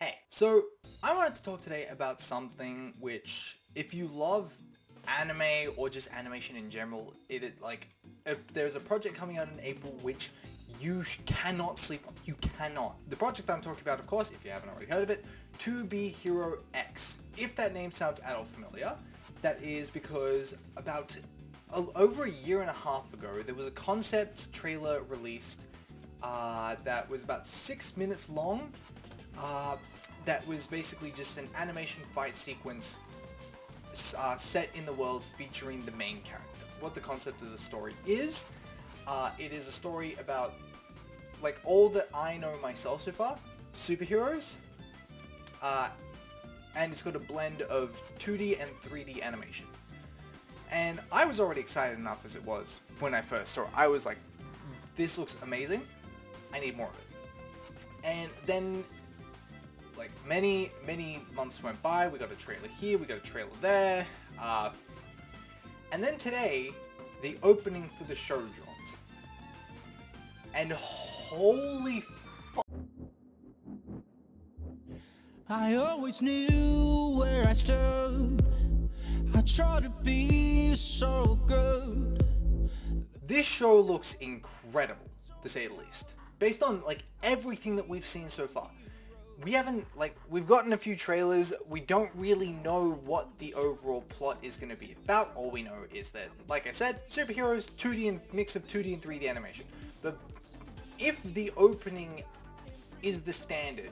Hey, so I wanted to talk today about something which, if you love anime or just animation in general, there's a project coming out in April which you cannot sleep on. You cannot. The project I'm talking about, of course, if you haven't already heard of it, To Be Hero X. If that name sounds at all familiar, that is because about over a year and a half ago, there was a concept trailer released that was about 6 minutes long. That was basically just an animation fight sequence set in the world featuring the main character. What the concept of the story is, it is a story about, like, all that I know myself so far, superheroes, and it's got a blend of 2D and 3D animation. And I was already excited enough as it was when I first saw it. I was like, this looks amazing, I need more of it. And then, like, many months went by, we got a trailer here, we got a trailer there, and then today, the opening for the show dropped. And holy fuck. I always knew where I stood. I tried to be so good. This show looks incredible, to say the least. Based on, like, everything that we've seen so far. We've gotten a few trailers, we don't really know what the overall plot is going to be about. All we know is that, like I said, superheroes, 2D and mix of 2D and 3D animation. But if the opening is the standard,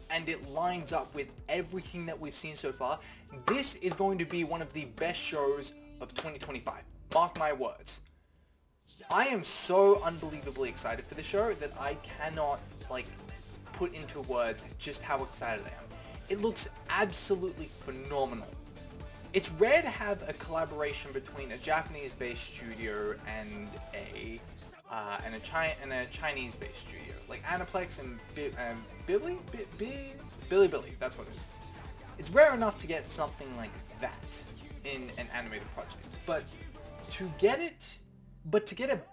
and it lines up with everything that we've seen so far, this is going to be one of the best shows of 2025. Mark my words. I am so unbelievably excited for the show that I cannot, put into words just how excited I am. It looks absolutely phenomenal. It's rare to have a collaboration between a Japanese-based studio and a Chinese-based studio, like Aniplex and Billy, that's what it is. It's rare enough to get something like that in an animated project, but to get it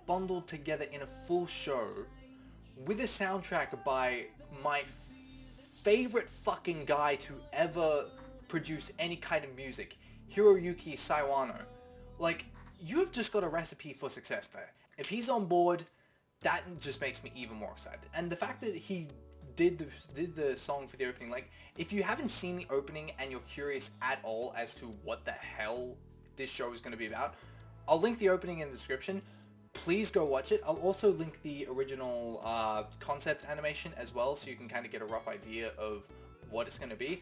bundled together in a full show with a soundtrack by my favorite fucking guy to ever produce any kind of music, Hiroyuki Sawano. Like, you have just got a recipe for success there. If he's on board, that just makes me even more excited. And the fact that he did the song for the opening, like, if you haven't seen the opening and you're curious at all as to what the hell this show is going to be about, I'll link the opening in the description. Please go watch it. I'll also link the original concept animation as well, so you can kind of get a rough idea of what it's going to be.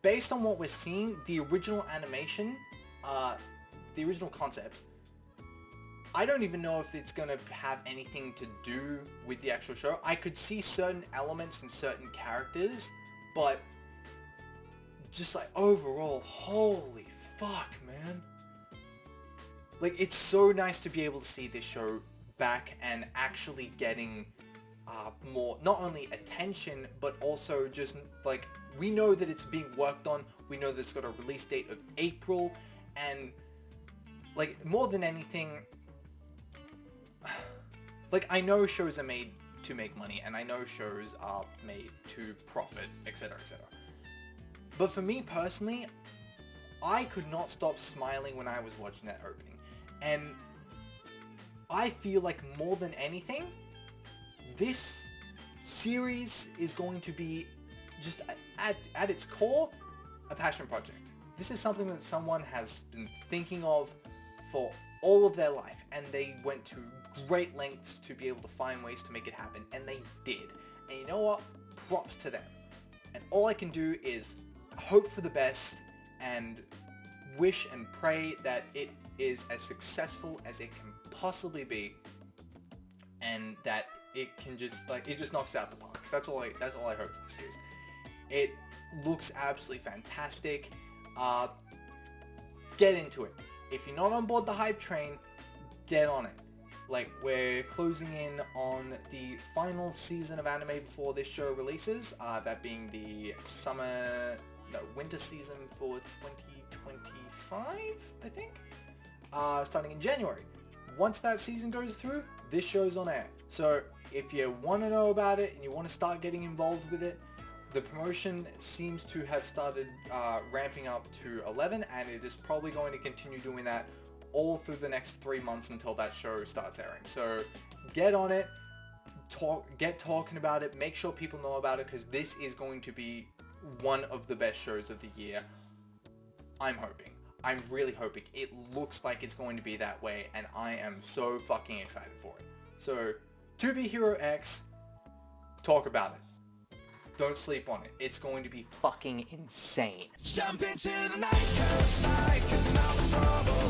Based on what we're seeing, the original animation, the original concept, I don't even know if it's going to have anything to do with the actual show. I could see certain elements and certain characters, but just like overall, holy fuck, man. Like, it's so nice to be able to see this show back and actually getting more, not only attention, but also just, like, we know that it's being worked on. We know that it's got a release date of April, and, like, more than anything, like, I know shows are made to make money, and I know shows are made to profit, etc., etc. But for me personally, I could not stop smiling when I was watching that opening. And I feel like more than anything, this series is going to be just at its core, a passion project. This is something that someone has been thinking of for all of their life, and they went to great lengths to be able to find ways to make it happen, and they did. And you know what? Props to them. And all I can do is hope for the best and wish and pray that it is as successful as it can possibly be, and that it can just, it just knocks it out the park. That's all I hope for the series. It looks absolutely fantastic. Get into it. If you're not on board the hype train, get on it. Like, we're closing in on the final season of anime before this show releases, that being the winter season for 2025, I think? Starting in January. Once that season goes through, this show's on air. So if you want to know about it and you want to start getting involved with it, The promotion seems to have started ramping up to 11, and it is probably going to continue doing that all through the next 3 months until that show starts airing. So get on it, get talking about it, make sure people know about it, because this is going to be one of the best shows of the year. I'm hoping. I'm really hoping. It looks like it's going to be that way, and I am so fucking excited for it. So, To Be Hero X, talk about it. Don't sleep on it. It's going to be fucking insane. Jump into the night, 'cause now the trouble